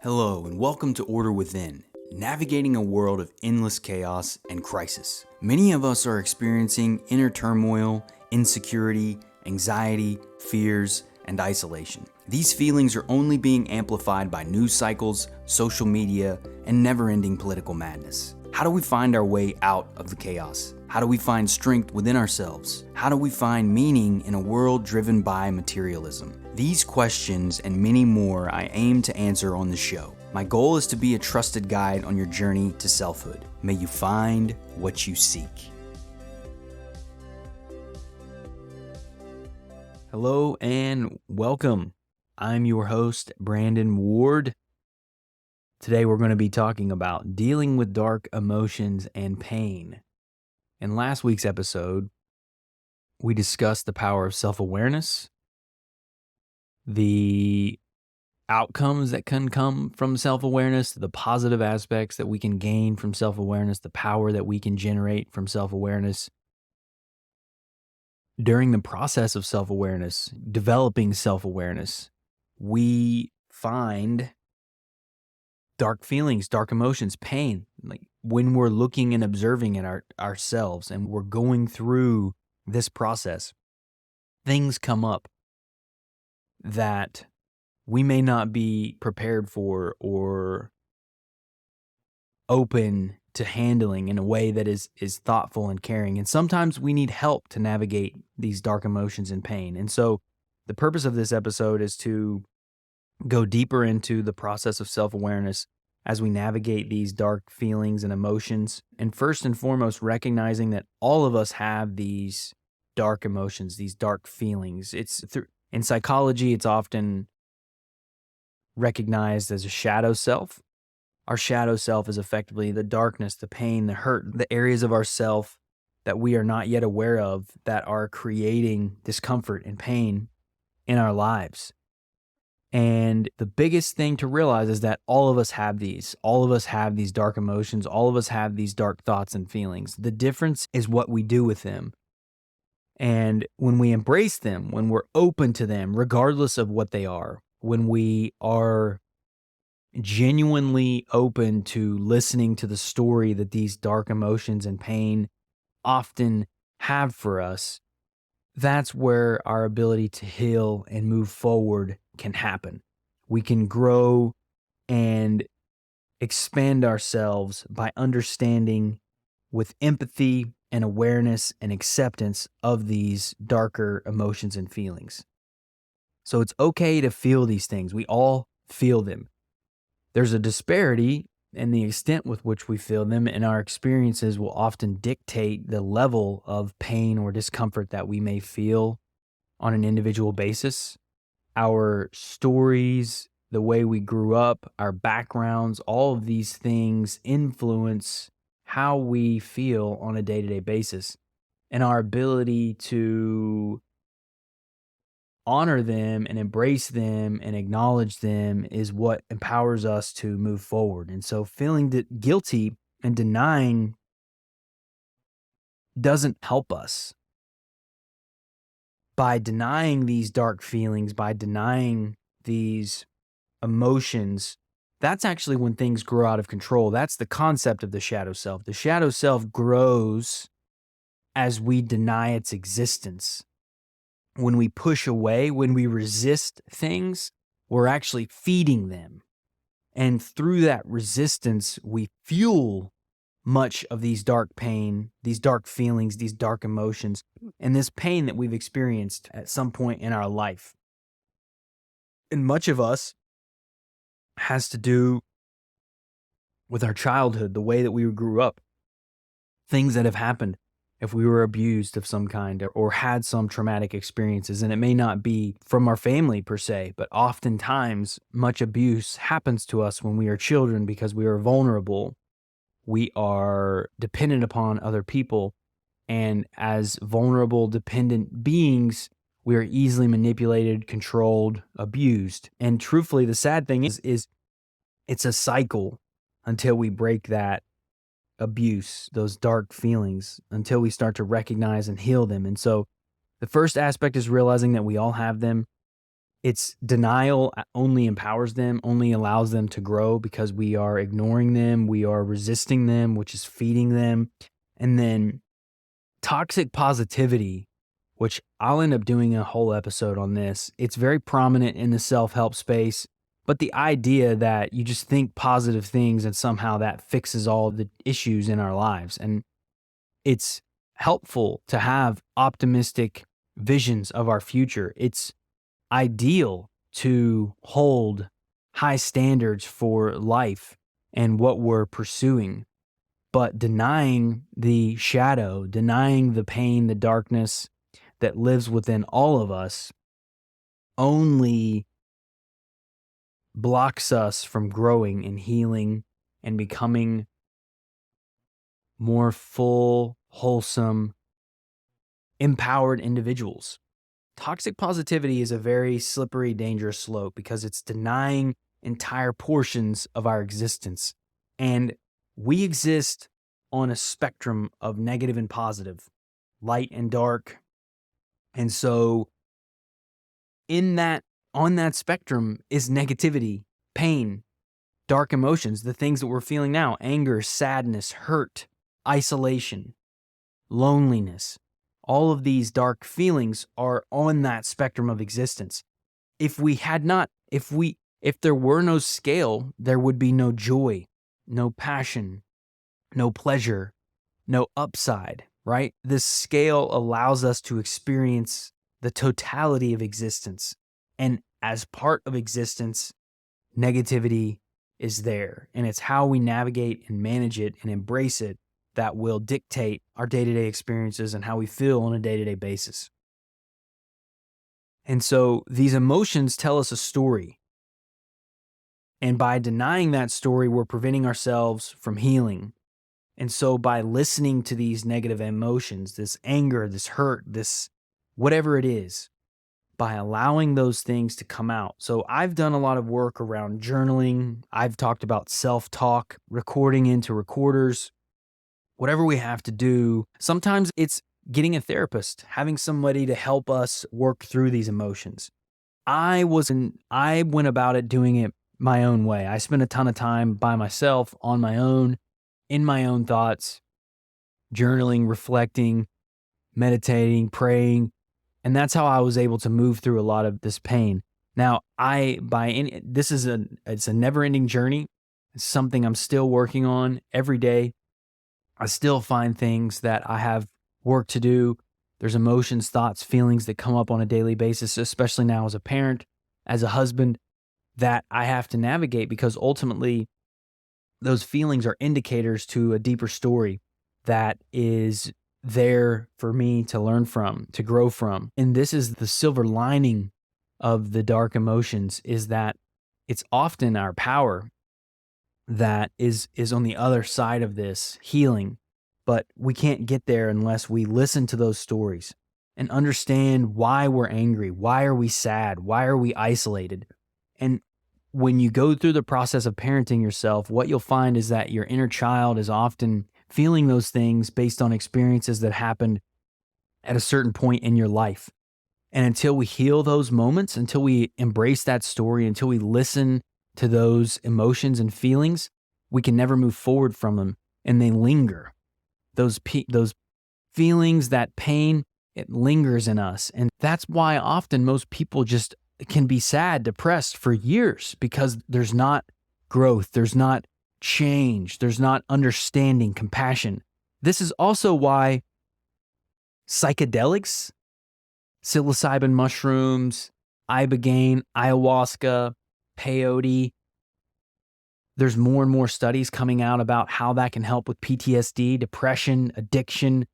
Hello, and welcome to Order Within, navigating a world of endless chaos and crisis. Many of us are experiencing inner turmoil, insecurity, anxiety, fears, and isolation. These feelings are only being amplified by news cycles, social media, and never-ending political madness. How do we find our way out of the chaos? How do we find strength within ourselves? How do we find meaning in a world driven by materialism? These questions and many more I aim to answer on the show. My goal is to be a trusted guide on your journey to selfhood. May you find what you seek. Hello and welcome. I'm your host, Brandon Ward. Today we're going to be talking about dealing with dark emotions and pain. In last week's episode, we discussed the power of self-awareness, the outcomes that can come from self-awareness, the positive aspects that we can gain from self-awareness, the power that we can generate from self-awareness. During the process of self-awareness, developing self-awareness, we find dark feelings, dark emotions, pain. Like when we're looking and observing at ourselves and we're going through this process, things come up that we may not be prepared for or open to handling in a way that is thoughtful and caring. And sometimes we need help to navigate these dark emotions and pain. And so the purpose of this episode is to go deeper into the process of self-awareness as we navigate these dark feelings and emotions. And first and foremost, recognizing that all of us have these dark emotions, these dark feelings. In psychology, it's often recognized as a shadow self. Our shadow self is effectively the darkness, the pain, the hurt, the areas of ourself that we are not yet aware of that are creating discomfort and pain in our lives. And the biggest thing to realize is that all of us have these. All of us have these dark emotions. All of us have these dark thoughts and feelings. The difference is what we do with them. And when we embrace them, when we're open to them, regardless of what they are, when we are genuinely open to listening to the story that these dark emotions and pain often have for us, that's where our ability to heal and move forward can happen. We can grow and expand ourselves by understanding with empathy and awareness and acceptance of these darker emotions and feelings. So it's okay to feel these things. We all feel them. There's a disparity in the extent with which we feel them, and our experiences will often dictate the level of pain or discomfort that we may feel on an individual basis. Our stories, the way we grew up, our backgrounds, all of these things influence how we feel on a day-to-day basis. And our ability to honor them and embrace them and acknowledge them is what empowers us to move forward. And so feeling guilty and denying doesn't help us. By denying these dark feelings, by denying these emotions, that's actually when things grow out of control. That's the concept of the shadow self. The shadow self grows as we deny its existence. When we push away, when we resist things, we're actually feeding them. And through that resistance, we fuel much of these dark pain, these dark feelings, these dark emotions, and this pain that we've experienced at some point in our life. And much of us has to do with our childhood, the way that we grew up, things that have happened. If we were abused of some kind or had some traumatic experiences, and it may not be from our family per se, but oftentimes much abuse happens to us when we are children because we are vulnerable. We are dependent upon other people, and as vulnerable, dependent beings, we are easily manipulated, controlled, abused. And truthfully, the sad thing is it's a cycle until we break that abuse, those dark feelings, until we start to recognize and heal them. And so the first aspect is realizing that we all have them. It's denial only empowers them, only allows them to grow because we are ignoring them, we are resisting them, which is feeding them. And then toxic positivity, which I'll end up doing a whole episode on this. It's very prominent in the self-help space, but the idea that you just think positive things and somehow that fixes all the issues in our lives. And it's helpful to have optimistic visions of our future. It's ideal to hold high standards for life and what we're pursuing, but denying the shadow, denying the pain, the darkness that lives within all of us only blocks us from growing and healing and becoming more full, wholesome, empowered individuals. Toxic positivity is a very slippery, dangerous slope because it's denying entire portions of our existence. And we exist on a spectrum of negative and positive, light and dark. And so on that spectrum is negativity, pain, dark emotions, the things that we're feeling now, anger, sadness, hurt, isolation, loneliness. All of these dark feelings are on that spectrum of existence. If there were no scale, there would be no joy, no passion, no pleasure, no upside, right? This scale allows us to experience the totality of existence. And as part of existence, negativity is there. And it's how we navigate and manage it and embrace it that will dictate our day-to-day experiences and how we feel on a day-to-day basis. And so these emotions tell us a story. And by denying that story, we're preventing ourselves from healing. And so by listening to these negative emotions, this anger, this hurt, this whatever it is, by allowing those things to come out. So I've done a lot of work around journaling. I've talked about self-talk, recording into recorders, whatever we have to do. Sometimes it's getting a therapist, having somebody to help us work through these emotions. I went about it doing it my own way. I spent a ton of time by myself, on my own, in my own thoughts, journaling, reflecting, meditating, praying. And that's how I was able to move through a lot of this pain. Now, it's a never-ending journey. It's something I'm still working on every day. I still find things that I have work to do. There's emotions, thoughts, feelings that come up on a daily basis, especially now as a parent, as a husband, that I have to navigate because ultimately those feelings are indicators to a deeper story that is there for me to learn from, to grow from. And this is the silver lining of the dark emotions, is that it's often our power that is on the other side of this healing. But we can't get there unless we listen to those stories and understand why we're angry, why are we sad, why are we isolated. And when you go through the process of parenting yourself, what you'll find is that your inner child is often feeling those things based on experiences that happened at a certain point in your life. And until we heal those moments, until we embrace that story, until we listen to those emotions and feelings, we can never move forward from them, and they linger. Those feelings, that pain, it lingers in us. And that's why often most people just can be sad, depressed for years, because there's not growth, there's not change, there's not understanding, compassion. This is also why psychedelics, psilocybin mushrooms, ibogaine, ayahuasca, peyote, there's more and more studies coming out about how that can help with PTSD, depression, addiction.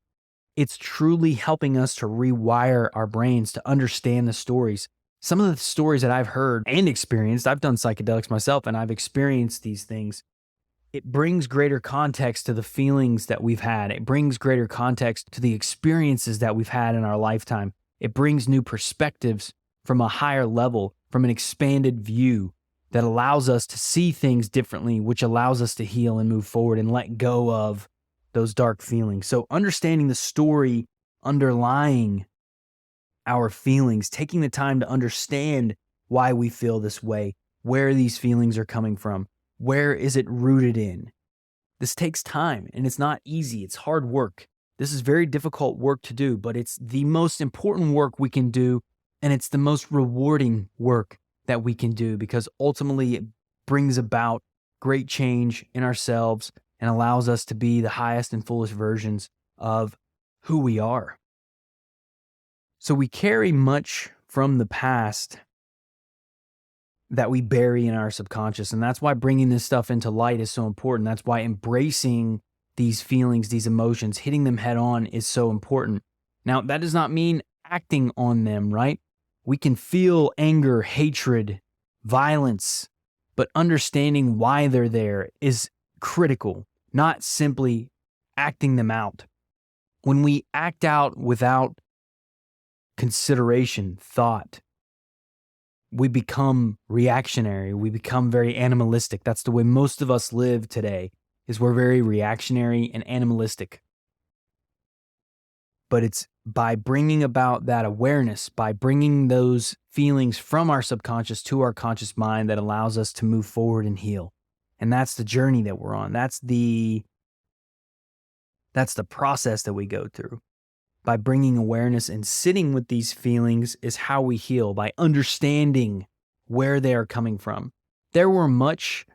It's truly helping us to rewire our brains to understand the stories. Some of the stories that I've heard and experienced, I've done psychedelics myself and I've experienced these things. It brings greater context to the feelings that we've had. It brings greater context to the experiences that we've had in our lifetime. It brings new perspectives from a higher level, from an expanded view that allows us to see things differently, which allows us to heal and move forward and let go of those dark feelings. So understanding the story underlying our feelings, taking the time to understand why we feel this way, where these feelings are coming from, where is it rooted in. This takes time and it's not easy. It's hard work. This is very difficult work to do, but it's the most important work we can do. And it's the most rewarding work that we can do because ultimately it brings about great change in ourselves and allows us to be the highest and fullest versions of who we are. So we carry much from the past that we bury in our subconscious. And that's why bringing this stuff into light is so important. That's why embracing these feelings, these emotions, hitting them head on is so important. Now, that does not mean acting on them, right? We can feel anger, hatred, violence, but understanding why they're there is critical, not simply acting them out. When we act out without consideration, thought, we become reactionary. We become very animalistic. That's the way most of us live today, is we're very reactionary and animalistic. But it's by bringing about that awareness, by bringing those feelings from our subconscious to our conscious mind that allows us to move forward and heal. And that's the journey that we're on. That's the process that we go through. By bringing awareness and sitting with these feelings is how we heal, by understanding where they are coming from. There were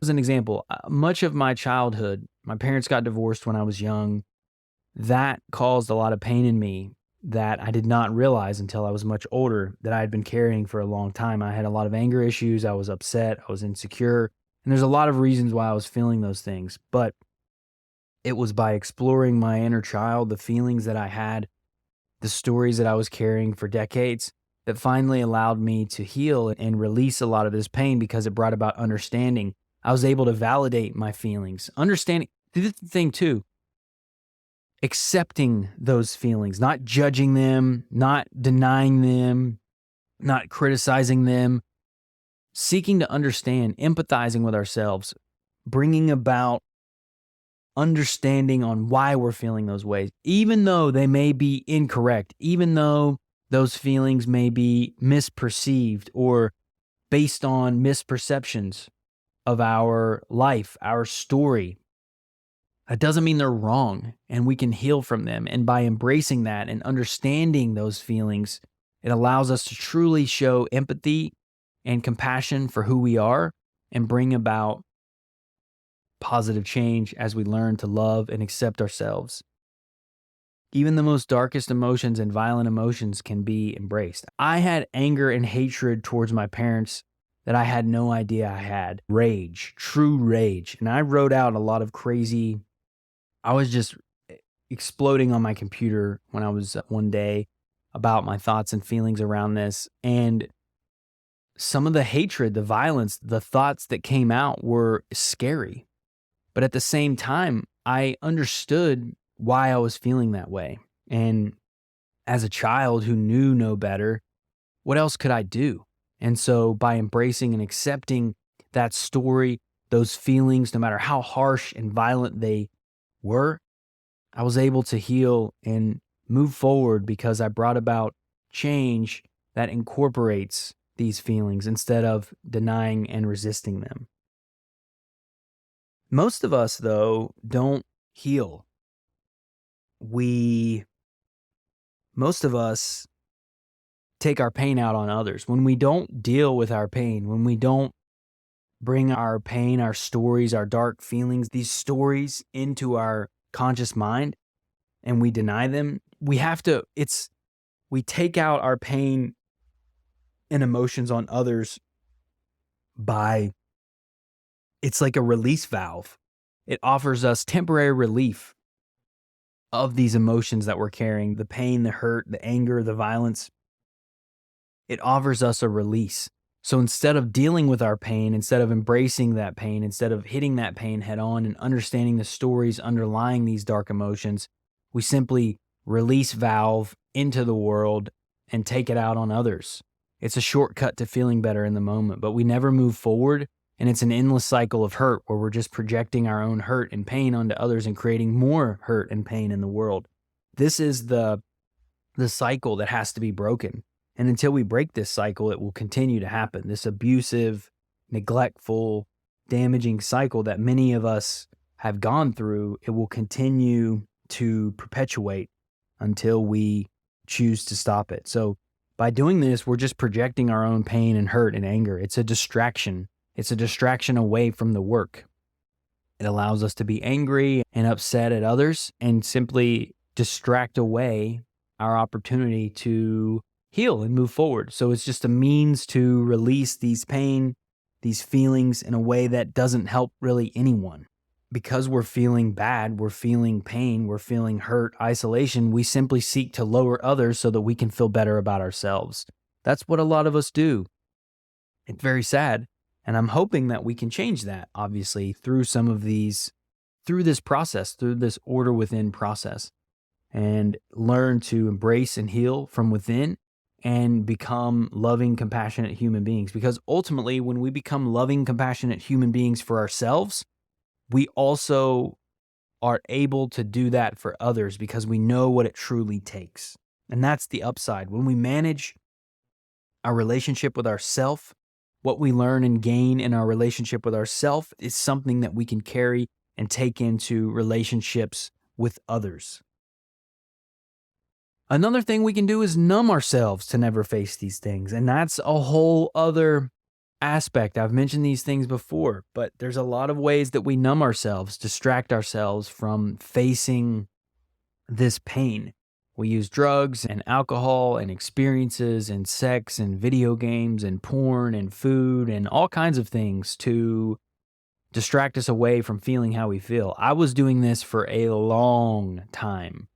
as an example, much of my childhood, my parents got divorced when I was young. That caused a lot of pain in me that I did not realize until I was much older that I had been carrying for a long time. I had a lot of anger issues. I was upset. I was insecure. And there's a lot of reasons why I was feeling those things. But it was by exploring my inner child, the feelings that I had, the stories that I was carrying for decades, that finally allowed me to heal and release a lot of this pain because it brought about understanding. I was able to validate my feelings, understanding. This is the thing too, accepting those feelings, not judging them, not denying them, not criticizing them, seeking to understand, empathizing with ourselves, bringing about understanding on why we're feeling those ways, even though they may be incorrect, even though those feelings may be misperceived or based on misperceptions of our life, our story. That doesn't mean they're wrong, and we can heal from them. And by embracing that and understanding those feelings, it allows us to truly show empathy and compassion for who we are and bring about positive change as we learn to love and accept ourselves. Even the most darkest emotions and violent emotions can be embraced. I had anger and hatred towards my parents that I had no idea I had. Rage, true rage. And I wrote out a lot of crazy, I was just exploding on my computer when I was one day about my thoughts and feelings around this. And some of the hatred, the violence, the thoughts that came out were scary. But at the same time, I understood why I was feeling that way. And as a child who knew no better, what else could I do? And so by embracing and accepting that story, those feelings, no matter how harsh and violent they were, I was able to heal and move forward because I brought about change that incorporates these feelings instead of denying and resisting them. Most of us, though, don't heal. Most of us take our pain out on others. When we don't deal with our pain, when we don't bring our pain, our stories, our dark feelings, these stories into our conscious mind, and we deny them, we take out our pain and emotions on others it's like a release valve. It offers us temporary relief of these emotions that we're carrying, the pain, the hurt, the anger, the violence. It offers us a release. So instead of dealing with our pain, instead of embracing that pain, instead of hitting that pain head on and understanding the stories underlying these dark emotions, we simply release valve into the world and take it out on others. It's a shortcut to feeling better in the moment, but we never move forward. And it's an endless cycle of hurt where we're just projecting our own hurt and pain onto others and creating more hurt and pain in the world. This is the cycle that has to be broken. And until we break this cycle, it will continue to happen. This abusive, neglectful, damaging cycle that many of us have gone through, it will continue to perpetuate until we choose to stop it. So by doing this, we're just projecting our own pain and hurt and anger. It's a distraction. It's a distraction away from the work. It allows us to be angry and upset at others and simply distract away our opportunity to heal and move forward. So it's just a means to release these pain, these feelings in a way that doesn't help really anyone. Because we're feeling bad, we're feeling pain, we're feeling hurt, isolation, we simply seek to lower others so that we can feel better about ourselves. That's what a lot of us do. It's very sad. And I'm hoping that we can change that, obviously, through this process, through this order within process, and learn to embrace and heal from within and become loving, compassionate human beings. Because ultimately, when we become loving, compassionate human beings for ourselves, we also are able to do that for others because we know what it truly takes. And that's the upside. When we manage our relationship with ourself, what we learn and gain in our relationship with ourself is something that we can carry and take into relationships with others. Another thing we can do is numb ourselves to never face these things. And that's a whole other aspect. I've mentioned these things before, but there's a lot of ways that we numb ourselves, distract ourselves from facing this pain. We use drugs and alcohol and experiences and sex and video games and porn and food and all kinds of things to distract us away from feeling how we feel. I was doing this for a long time.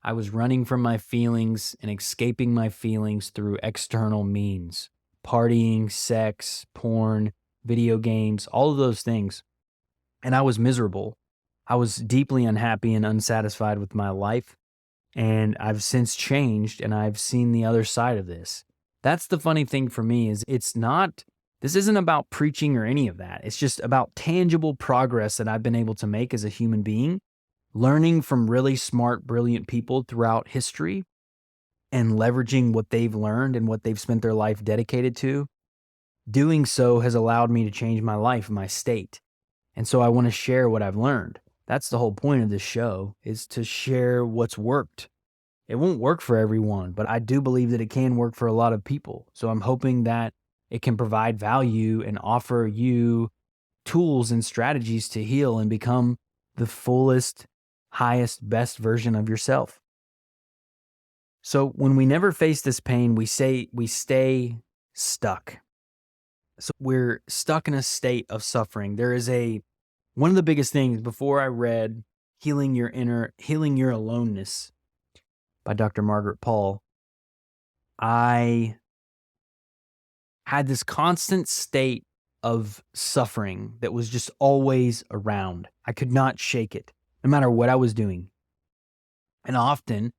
I was running from my feelings and escaping my feelings through external means. Partying, sex, porn, video games, all of those things. And I was miserable. I was deeply unhappy and unsatisfied with my life. And I've since changed and I've seen the other side of this. That's the funny thing for me is this isn't about preaching or any of that. It's just about tangible progress that I've been able to make as a human being, learning from really smart, brilliant people throughout history and leveraging what they've learned and what they've spent their life dedicated to. Doing so has allowed me to change my life, my state. And so I want to share what I've learned. That's the whole point of this show, is to share what's worked. It won't work for everyone, but I do believe that it can work for a lot of people. So I'm hoping that it can provide value and offer you tools and strategies to heal and become the fullest, highest, best version of yourself. So when we never face this pain, we stay stuck. So we're stuck in a state of suffering. One of the biggest things before I read Healing Your Aloneness by Dr. Margaret Paul, I had this constant state of suffering that was just always around. I could not shake it, no matter what I was doing. And often,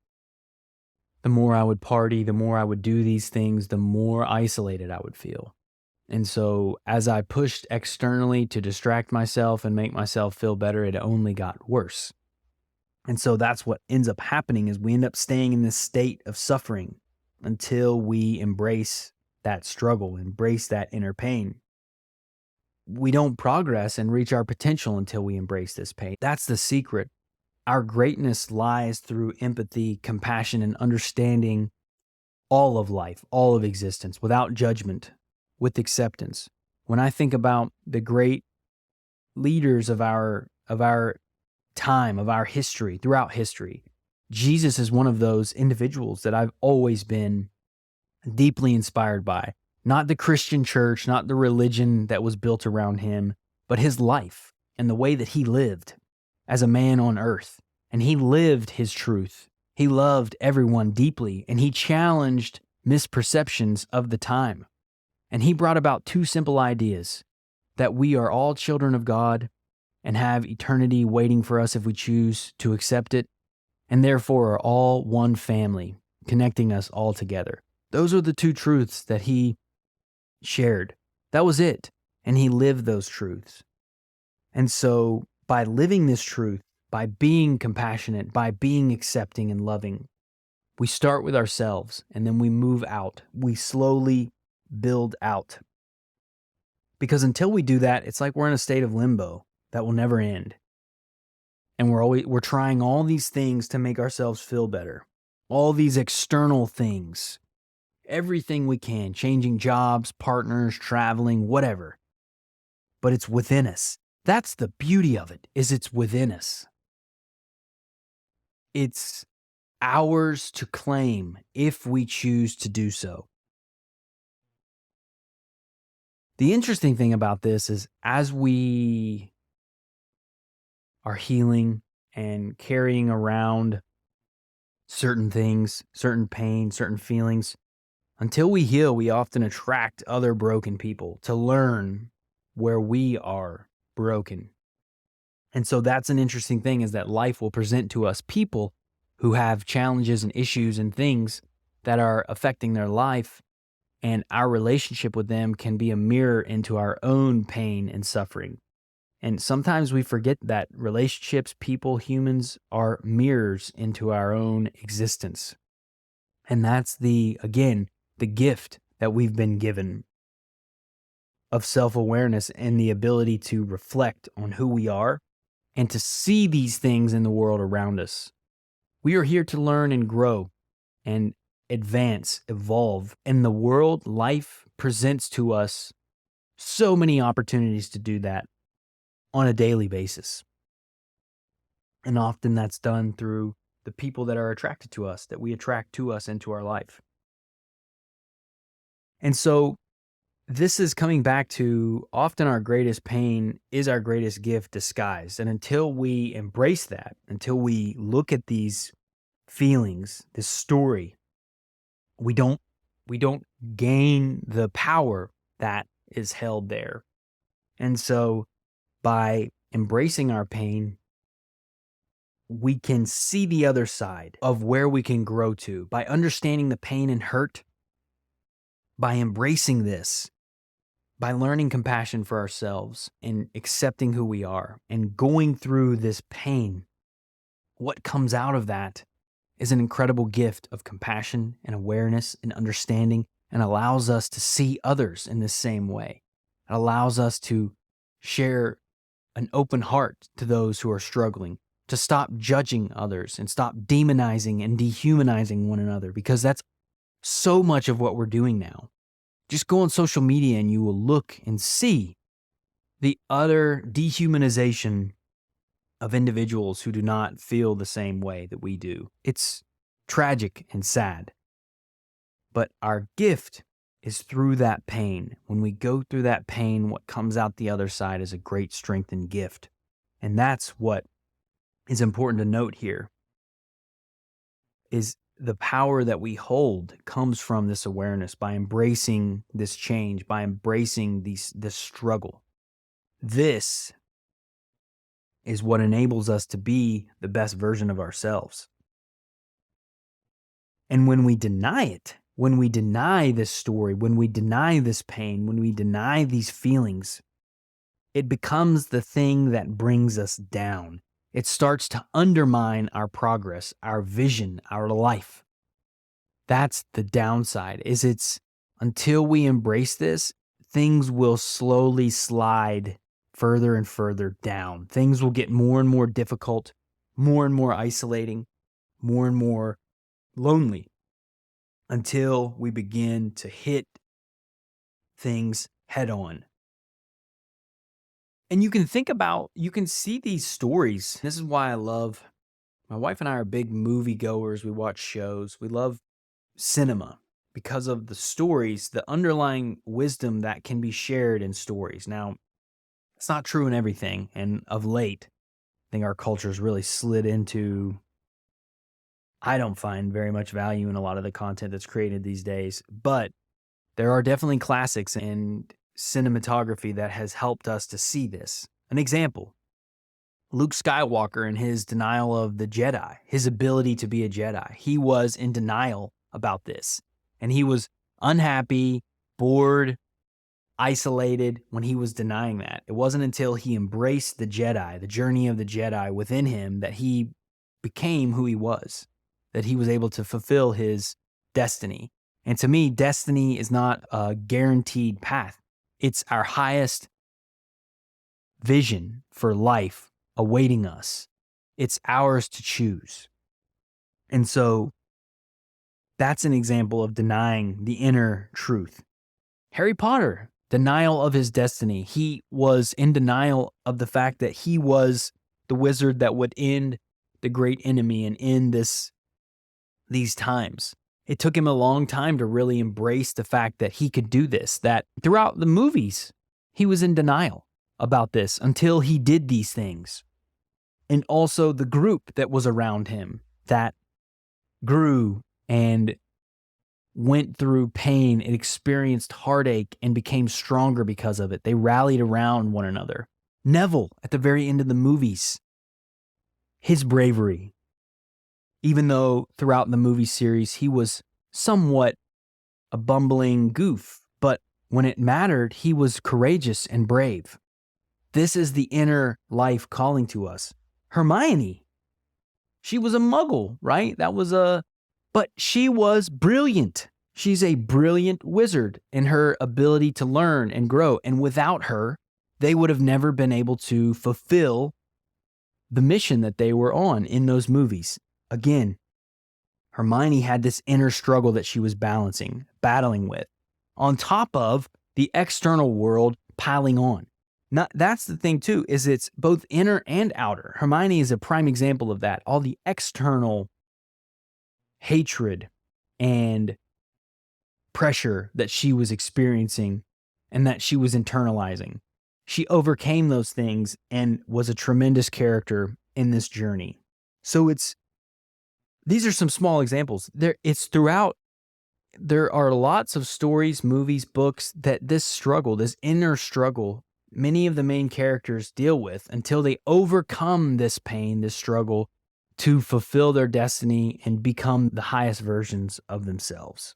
the more I would party, the more I would do these things, the more isolated I would feel. And so as I pushed externally to distract myself and make myself feel better, it only got worse. And so that's what ends up happening is we end up staying in this state of suffering until we embrace that struggle, embrace that inner pain. We don't progress and reach our potential until we embrace this pain. That's the secret. Our greatness lies through empathy, compassion, and understanding all of life, all of existence, without judgment, with acceptance. When I think about the great leaders of our time, of our history, throughout history, Jesus is one of those individuals that I've always been deeply inspired by. Not the Christian church, not the religion that was built around him, but his life and the way that he lived as a man on earth. And he lived his truth. He loved everyone deeply, and he challenged misperceptions of the time. And he brought about two simple ideas: that we are all children of God and have eternity waiting for us if we choose to accept it, and therefore are all one family, connecting us all together. Those are the two truths that he shared. That was it. And he lived those truths. And so by living this truth, by being compassionate, by being accepting and loving, We start with ourselves and then we move out. We slowly build out. Because until we do that, it's like we're in a state of limbo that will never end. And we're trying all these things to make ourselves feel better. All these external things. Everything we can, changing jobs, partners, traveling, whatever. But it's within us. That's the beauty of it, is it's within us. It's ours to claim if we choose to do so. The interesting thing about this is as we are healing and carrying around certain things, certain pain, certain feelings, until we heal, we often attract other broken people to learn where we are broken. And so that's an interesting thing, is that life will present to us people who have challenges and issues and things that are affecting their life, and our relationship with them can be a mirror into our own pain and suffering. And sometimes we forget that relationships, people, humans are mirrors into our own existence. And that's again, the gift that we've been given of self-awareness and the ability to reflect on who we are and to see these things in the world around us. We are here to learn and grow and advance, evolve. And the world, life presents to us so many opportunities to do that on a daily basis. And often that's done through the people that are attracted to us, that we attract to us into our life. And so this is coming back to often our greatest pain is our greatest gift disguised. And until we embrace that, until we look at these feelings, this story, we don't gain the power that is held there. And so by embracing our pain, we can see the other side of where we can grow to. By understanding the pain and hurt, by embracing this, by learning compassion for ourselves and accepting who we are and going through this pain, what comes out of that is an incredible gift of compassion and awareness and understanding, and allows us to see others in the same way. It allows us to share an open heart to those who are struggling, to stop judging others and stop demonizing and dehumanizing one another, because that's so much of what we're doing now. Just go on social media and you will look and see the utter dehumanization of individuals who do not feel the same way that we do. It's tragic and sad. But our gift is through that pain. When we go through that pain, what comes out the other side is a great strength and gift. And that's what is important to note here, is the power that we hold comes from this awareness, by embracing this change, by embracing this struggle. This is what enables us to be the best version of ourselves. And when we deny it, when we deny this story, when we deny this pain, when we deny these feelings, it becomes the thing that brings us down. It starts to undermine our progress, our vision, our life. That's the downside, is it's until we embrace this, things will slowly slide further and further down. Things will get more and more difficult, more and more isolating, more and more lonely, until we begin to hit things head on. And you can see these stories. This is why my wife and I are big movie goers. We watch shows. We love cinema because of the stories, the underlying wisdom that can be shared in stories. Now, it's not true in everything. And of late, I think our culture has really slid into, I don't find very much value in a lot of the content that's created these days. But there are definitely classics and cinematography that has helped us to see this. An example, Luke Skywalker and his denial of the Jedi, his ability to be a Jedi. He was in denial about this. And he was unhappy, bored, isolated when he was denying that. It wasn't until he embraced the Jedi, the journey of the Jedi within him, that he became who he was. that he was able to fulfill his destiny. And to me, destiny is not a guaranteed path. It's our highest vision for life awaiting us. It's ours to choose. And so that's an example of denying the inner truth. Harry Potter, denial of his destiny. He was in denial of the fact that he was the wizard that would end the great enemy and end these times. It took him a long time to really embrace the fact that he could do this, that throughout the movies, he was in denial about this until he did these things. And also the group that was around him that grew and went through pain and experienced heartache and became stronger because of it. They rallied around one another. Neville, at the very end of the movies, his bravery, even though throughout the movie series he was somewhat a bumbling goof, but when it mattered, he was courageous and brave. This is the inner life calling to us. Hermione, she was a muggle, right? But she was brilliant. She's a brilliant wizard in her ability to learn and grow. And without her, they would have never been able to fulfill the mission that they were on in those movies. Again, Hermione had this inner struggle that she was battling with, on top of the external world piling on. That's the thing too, is it's both inner and outer. Hermione is a prime example of that. All the external hatred and pressure that she was experiencing and that she was internalizing. She overcame those things and was a tremendous character in this journey. So these are some small examples. There are lots of stories, movies, books that this inner struggle, many of the main characters deal with until they overcome this pain, this struggle, to fulfill their destiny and become the highest versions of themselves.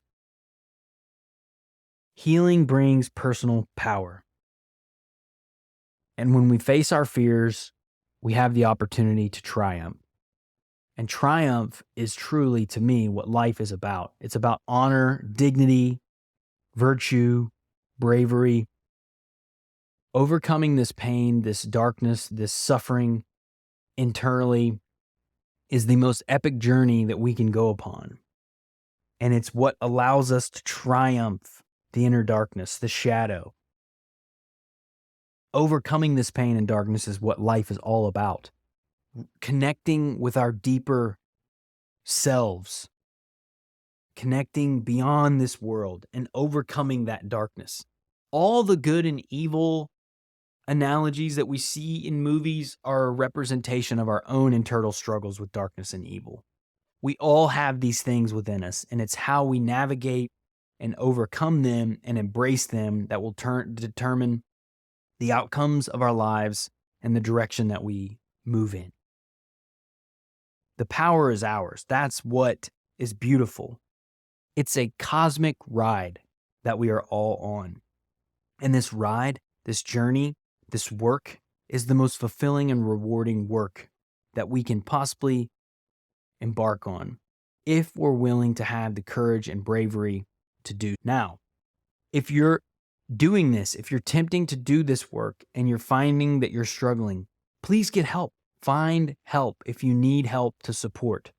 Healing brings personal power. And when we face our fears, we have the opportunity to triumph. And triumph is truly, to me, what life is about. It's about honor, dignity, virtue, bravery. Overcoming this pain, this darkness, this suffering internally is the most epic journey that we can go upon. And it's what allows us to triumph the inner darkness, the shadow. Overcoming this pain and darkness is what life is all about. Connecting with our deeper selves, connecting beyond this world and overcoming that darkness. All the good and evil analogies that we see in movies are a representation of our own internal struggles with darkness and evil. We all have these things within us, and it's how we navigate and overcome them and embrace them that will determine the outcomes of our lives and the direction that we move in. The power is ours. That's what is beautiful. It's a cosmic ride that we are all on. And this ride, this journey, this work is the most fulfilling and rewarding work that we can possibly embark on if we're willing to have the courage and bravery to do. Now, if you're doing this, if you're attempting to do this work and you're finding that you're struggling, please get help. Find help if you need help to support.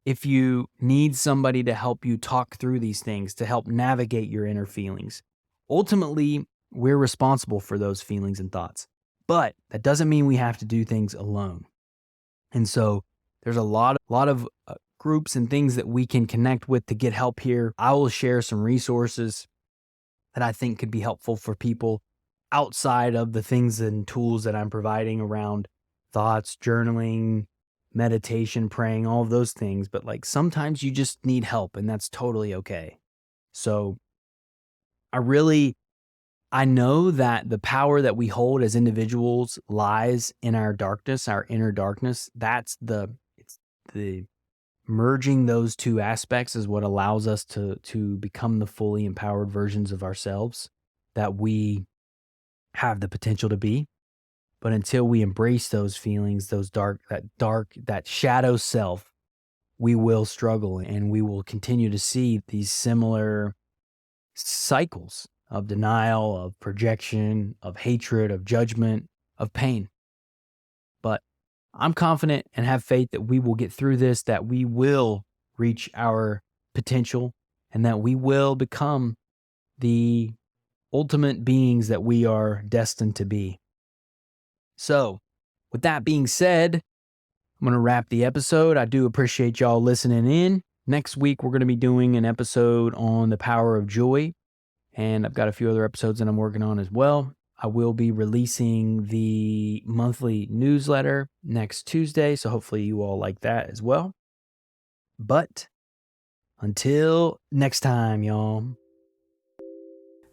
If you need somebody to help you talk through these things, to help navigate your inner feelings. Ultimately, we're responsible for those feelings and thoughts. But that doesn't mean we have to do things alone. And so there's a lot of groups and things that we can connect with to get help here. I will share some resources that I think could be helpful for people outside of the things and tools that I'm providing around thoughts, journaling, meditation, praying, all of those things. But sometimes you just need help, and that's totally okay. So I know that the power that we hold as individuals lies in our darkness, our inner darkness. It's the merging those two aspects is what allows us to become the fully empowered versions of ourselves that we have the potential to be. But until we embrace those feelings, that shadow self, we will struggle and we will continue to see these similar cycles of denial, of projection, of hatred, of judgment, of pain. But I'm confident and have faith that we will get through this, that we will reach our potential, and that we will become the ultimate beings that we are destined to be. So, with that being said, I'm going to wrap the episode. I do appreciate y'all listening in. Next week, we're going to be doing an episode on the power of joy, and I've got a few other episodes that I'm working on as well. I will be releasing the monthly newsletter next Tuesday, so hopefully you all like that as well. But until next time, y'all.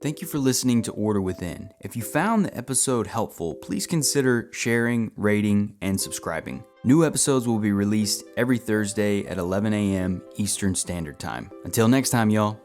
Thank you for listening to Order Within. If you found the episode helpful, please consider sharing, rating, and subscribing. New episodes will be released every Thursday at 11 a.m. Eastern Standard Time. Until next time, y'all.